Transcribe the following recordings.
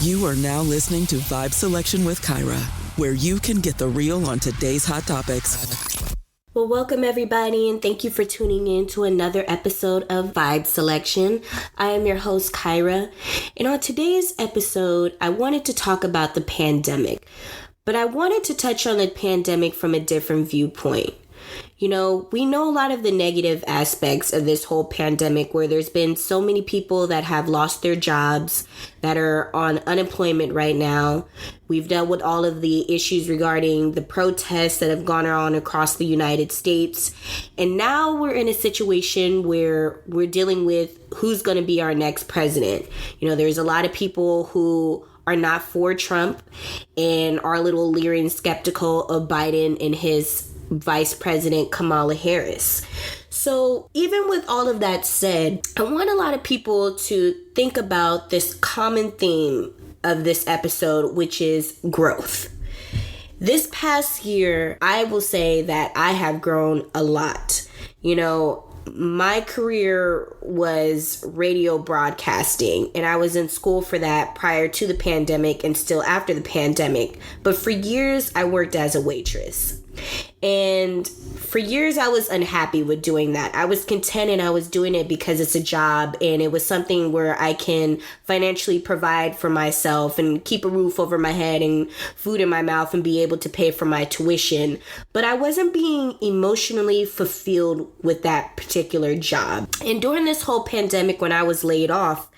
You are now listening to Vibe Selection with Kyra, where you can get the real on today's hot topics. Well, welcome everybody, and thank you for tuning in to another episode of Vibe Selection. I am your host, Kyra, and on today's episode, I wanted to talk about the pandemic, but I wanted to touch on the pandemic from a different viewpoint. You know, we know a lot of the negative aspects of this whole pandemic where there's been so many people that have lost their jobs, that are on unemployment right now. We've dealt with all of the issues regarding the protests that have gone on across the United States. And now we're in a situation where we're dealing with who's going to be our next president. You know, there's a lot of people who are not for Trump and are a little leery and skeptical of Biden and his Vice President Kamala Harris. So even with all of that said, I want a lot of people to think about this common theme of this episode, which is growth. This past year, I will say that I have grown a lot. You know, my career was radio broadcasting, and I was in school for that prior to the pandemic and still after the pandemic. But for years, I worked as a waitress. And for years, I was unhappy with doing that. I was content and I was doing it because it's a job and it was something where I can financially provide for myself and keep a roof over my head and food in my mouth and be able to pay for my tuition. But I wasn't being emotionally fulfilled with that particular job. And during this whole pandemic, when I was laid off,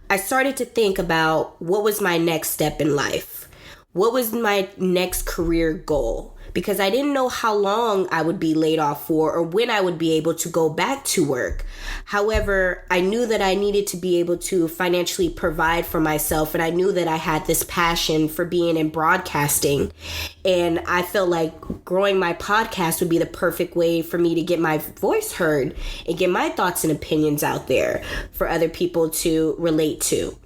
I started to think about what was my next step in life? What was my next career goal? Because I didn't know how long I would be laid off for or when I would be able to go back to work. However, I knew that I needed to be able to financially provide for myself, and I knew that I had this passion for being in broadcasting, and I felt like growing my podcast would be the perfect way for me to get my voice heard and get my thoughts and opinions out there for other people to relate to.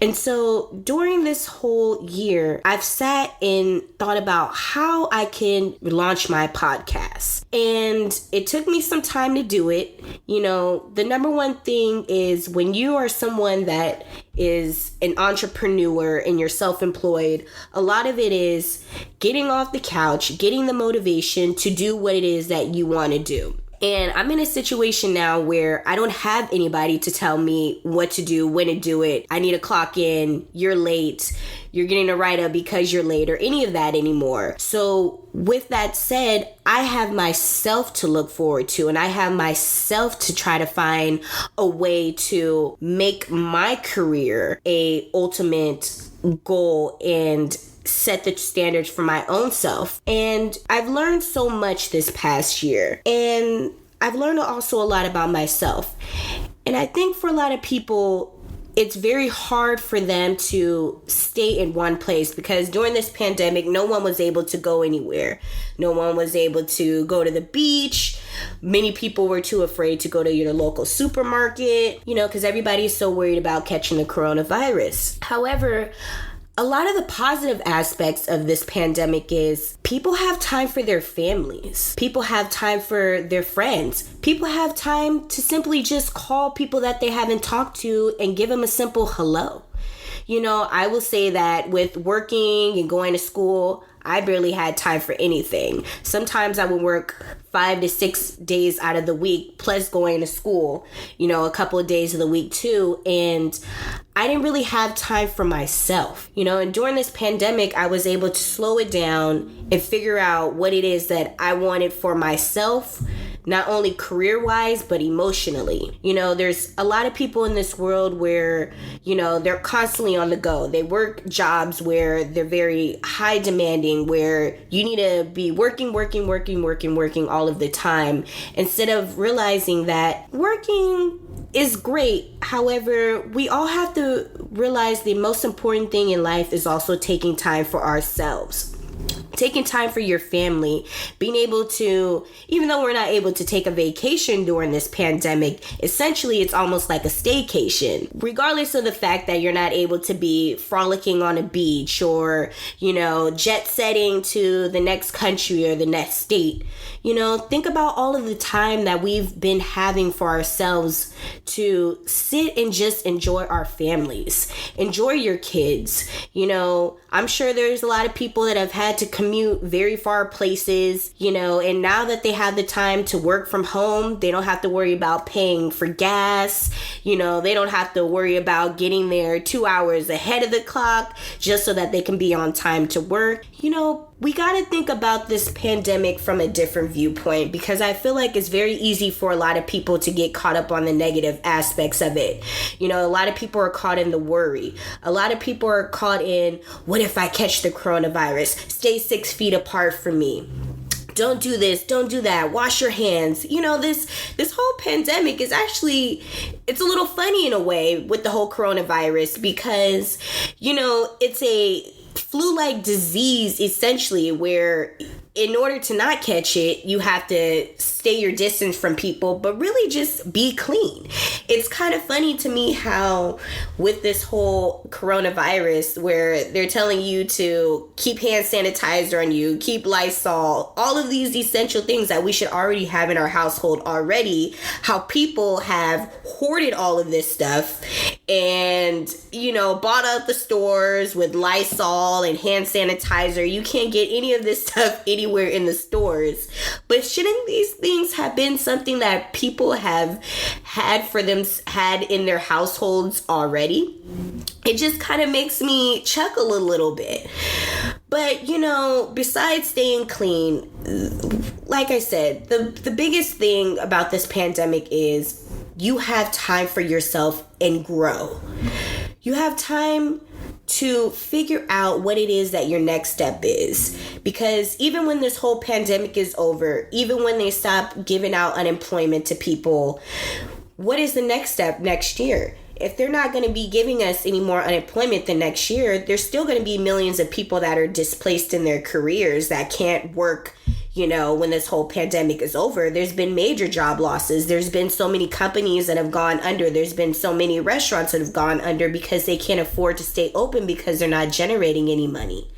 And so during this whole year, I've sat and thought about how I can launch my podcast. And it took me some time to do it. You know, the number one thing is when you are someone that is an entrepreneur and you're self-employed, a lot of it is getting off the couch, getting the motivation to do what it is that you want to do. And I'm in a situation now where I don't have anybody to tell me what to do, when to do it. I need to clock in, you're late, you're getting a write-up because you're late, or any of that anymore. So with that said, I have myself to look forward to, and I have myself to try to find a way to make my career a ultimate goal and set the standards for my own self. And I've learned so much this past year, and I've learned also a lot about myself. And I think for a lot of people, it's very hard for them to stay in one place because during this pandemic, no one was able to go anywhere. No one was able to go to the beach. Many people were too afraid to go to your local supermarket, you know, because everybody's so worried about catching the coronavirus. However, a lot of the positive aspects of this pandemic is people have time for their families. People have time for their friends. People have time to simply just call people that they haven't talked to and give them a simple hello. You know, I will say that with working and going to school, I barely had time for anything. Sometimes I would work 5 to 6 days out of the week, plus going to school, you know, a couple of days of the week too. And I didn't really have time for myself, you know, and during this pandemic, I was able to slow it down and figure out what it is that I wanted for myself, not only career-wise, but emotionally. You know, there's a lot of people in this world where, you know, they're constantly on the go. They work jobs where they're very high demanding, where you need to be working all of the time, instead of realizing that working is great. However, we all have to realize the most important thing in life is also taking time for ourselves. taking time for your family, being able to, even though we're not able to take a vacation during this pandemic, essentially it's almost like a staycation. Regardless of the fact that you're not able to be frolicking on a beach or, jet setting to the next country or the next state, think about all of the time that we've been having for ourselves to sit and just enjoy our families, enjoy your kids. I'm sure there's a lot of people that have had to commute very far places, and now that they have the time to work from home, they don't have to worry about paying for gas. They don't have to worry about getting there 2 hours ahead of the clock just so that they can be on time to work. We got to think about this pandemic from a different viewpoint, because I feel like it's very easy for a lot of people to get caught up on the negative aspects of it. A lot of people are caught in the worry. A lot of people are caught in, what if I catch the coronavirus? Stay 6 feet apart from me. Don't do this, don't do that, wash your hands. This whole pandemic is actually, it's a little funny in a way with the whole coronavirus, because, it's a flu-like disease essentially, where in order to not catch it, you have to stay your distance from people, but really just be clean. It's kind of funny to me how with this whole coronavirus, where they're telling you to keep hand sanitizer on you, keep Lysol, all of these essential things that we should already have in our household already, how people have hoarded all of this stuff and, bought out the stores with Lysol and hand sanitizer. You can't get any of this stuff anywhere in the stores. But shouldn't these things have been something that people have had in their households already? It just kind of makes me chuckle a little bit. But, besides staying clean, like I said, the biggest thing about this pandemic is you have time for yourself and grow. You have time to figure out what it is that your next step is. Because even when this whole pandemic is over, even when they stop giving out unemployment to people, what is the next step next year? If they're not going to be giving us any more unemployment the next year, there's still going to be millions of people that are displaced in their careers that can't work, when this whole pandemic is over. There's been major job losses. There's been so many companies that have gone under. There's been so many restaurants that have gone under because they can't afford to stay open because they're not generating any money.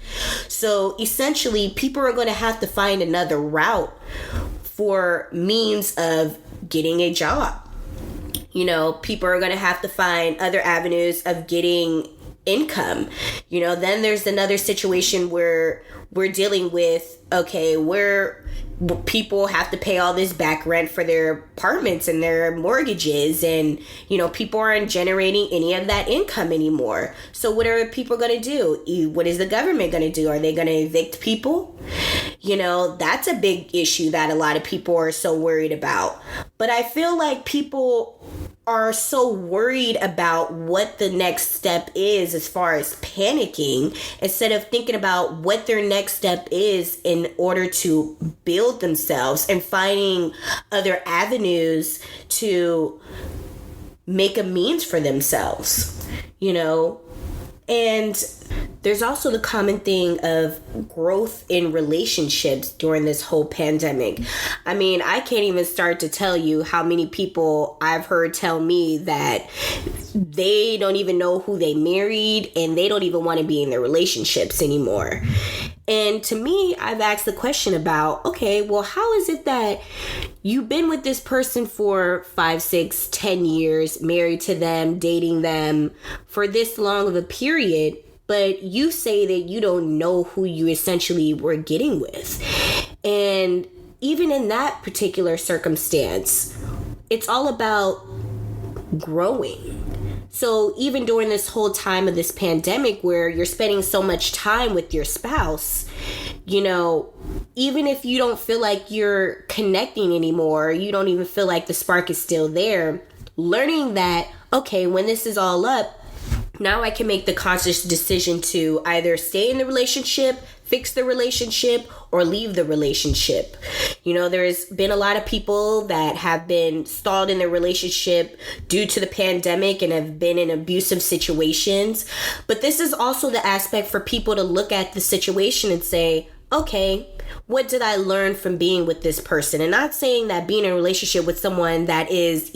So essentially, people are going to have to find another route for means of getting a job. People are going to have to find other avenues of getting income. Then there's another situation where we're dealing with, where people have to pay all this back rent for their apartments and their mortgages, and people aren't generating any of that income anymore. So what are people going to do? What is the government going to do? Are they going to evict people? That's a big issue that a lot of people are so worried about. But I feel like people are so worried about what the next step is as far as panicking, instead of thinking about what their next step is in order to build themselves and finding other avenues to make a means for themselves, And there's also the common thing of growth in relationships during this whole pandemic. I mean, I can't even start to tell you how many people I've heard tell me that they don't even know who they married and they don't even want to be in their relationships anymore. And to me, I've asked the question about, how is it that you've been with this person for 5, 6, 10 years, married to them, dating them for this long of a period, but you say that you don't know who you essentially were getting with? And even in that particular circumstance, it's all about growing. So even during this whole time of this pandemic where you're spending so much time with your spouse, even if you don't feel like you're connecting anymore, you don't even feel like the spark is still there, learning that, when this is all up, now I can make the conscious decision to either stay in the relationship, fix the relationship, or leave the relationship. There's been a lot of people that have been stalled in their relationship due to the pandemic and have been in abusive situations. But this is also the aspect for people to look at the situation and say, okay, what did I learn from being with this person? And not saying that being in a relationship with someone that is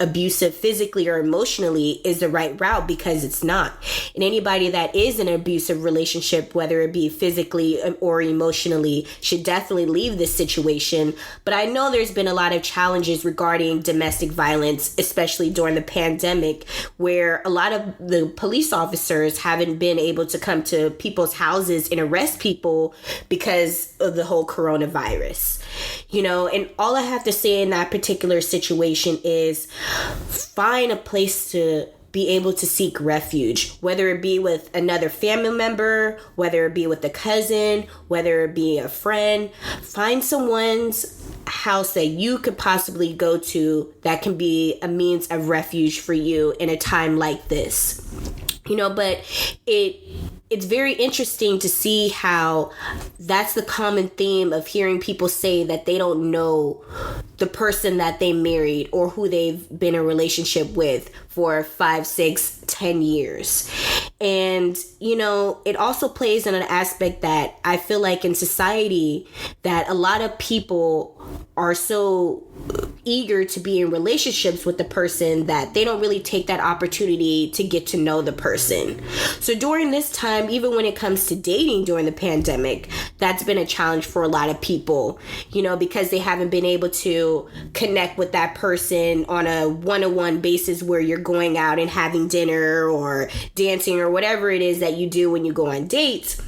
abusive physically or emotionally is the right route, because it's not. And anybody that is in an abusive relationship, whether it be physically or emotionally, should definitely leave this situation. But I know there's been a lot of challenges regarding domestic violence, especially during the pandemic, where a lot of the police officers haven't been able to come to people's houses and arrest people because of the whole coronavirus, and all I have to say in that particular situation is find a place to be able to seek refuge, whether it be with another family member, whether it be with a cousin, whether it be a friend. Find someone's house that you could possibly go to that can be a means of refuge for you in a time like this. But it's very interesting to see how that's the common theme of hearing people say that they don't know the person that they married or who they've been in a relationship with for 5, 6, 10 years. And, it also plays in an aspect that I feel like in society that a lot of people are so eager to be in relationships with the person that they don't really take that opportunity to get to know the person. So during this time, even when it comes to dating during the pandemic, that's been a challenge for a lot of people, because they haven't been able to connect with that person on a one-on-one basis where you're going out and having dinner or dancing or whatever it is that you do when you go on dates.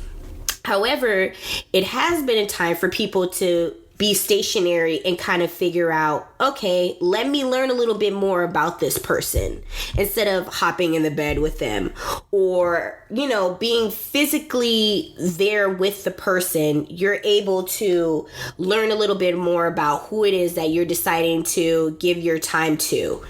However, it has been a time for people to be stationary and kind of figure out, okay, let me learn a little bit more about this person instead of hopping in the bed with them or, being physically there with the person. You're able to learn a little bit more about who it is that you're deciding to give your time to.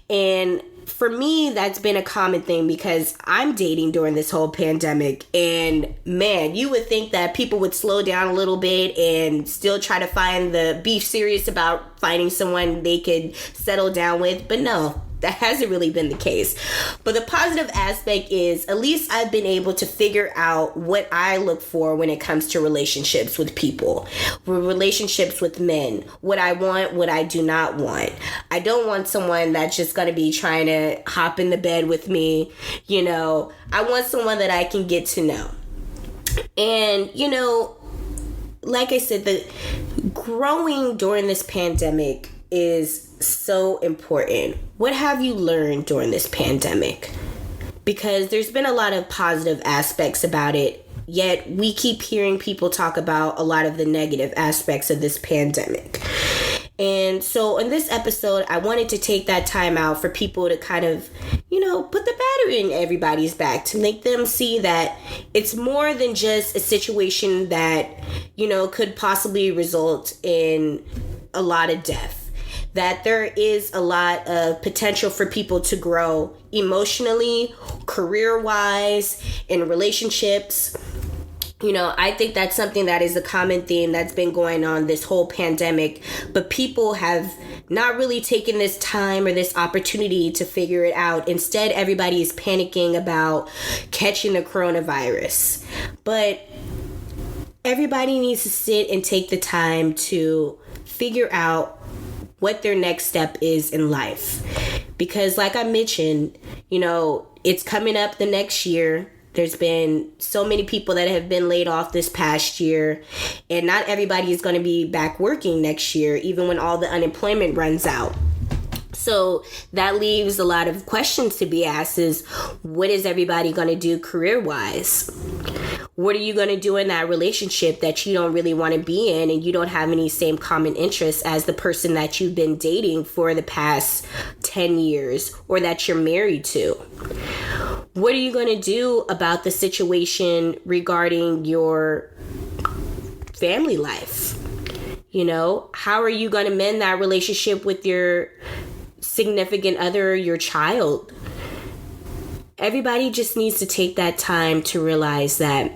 And for me, that's been a common thing because I'm dating during this whole pandemic. And man, you would think that people would slow down a little bit and still try to be serious about finding someone they could settle down with. But no, that hasn't really been the case. But the positive aspect is at least I've been able to figure out what I look for when it comes to relationships with people, relationships with men, what I want, what I do not want. I don't want someone that's just going to be trying to hop in the bed with me. I want someone that I can get to know. And, like I said, the growing during this pandemic is so important. What have you learned during this pandemic? Because there's been a lot of positive aspects about it, yet we keep hearing people talk about a lot of the negative aspects of this pandemic. And so in this episode, I wanted to take that time out for people to kind of, put the battery in everybody's back to make them see that it's more than just a situation that, could possibly result in a lot of death. That there is a lot of potential for people to grow emotionally, career-wise, in relationships. I think that's something that is a common theme that's been going on this whole pandemic, but people have not really taken this time or this opportunity to figure it out. Instead, everybody is panicking about catching the coronavirus. But everybody needs to sit and take the time to figure out what their next step is in life. Because like I mentioned, it's coming up the next year. There's been so many people that have been laid off this past year, and not everybody is going to be back working next year, even when all the unemployment runs out. So that leaves a lot of questions to be asked is, what is everybody going to do career-wise? What are you going to do in that relationship that you don't really want to be in and you don't have any same common interests as the person that you've been dating for the past 10 years or that you're married to? What are you going to do about the situation regarding your family life? How are you going to mend that relationship with your significant other, your child? Everybody just needs to take that time to realize that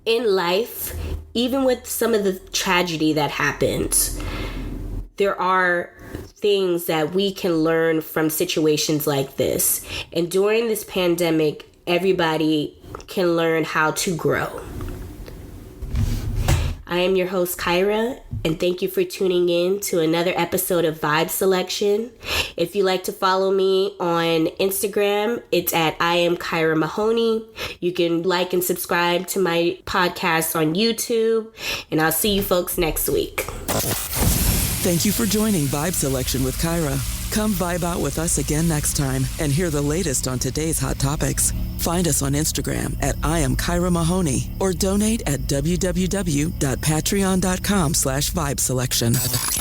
in life, even with some of the tragedy that happens, there are things that we can learn from situations like this. And during this pandemic, everybody can learn how to grow. I am your host, Kyra, and thank you for tuning in to another episode of Vibe Selection. If you like to follow me on Instagram, it's at I am Kyra Mahoney. You can like and subscribe to my podcast on YouTube, and I'll see you folks next week. Thank you for joining Vibe Selection with Kyra. Come vibe out with us again next time and hear the latest on today's hot topics. Find us on Instagram at I am Kyra Mahoney or donate at www.patreon.com/vibeselection.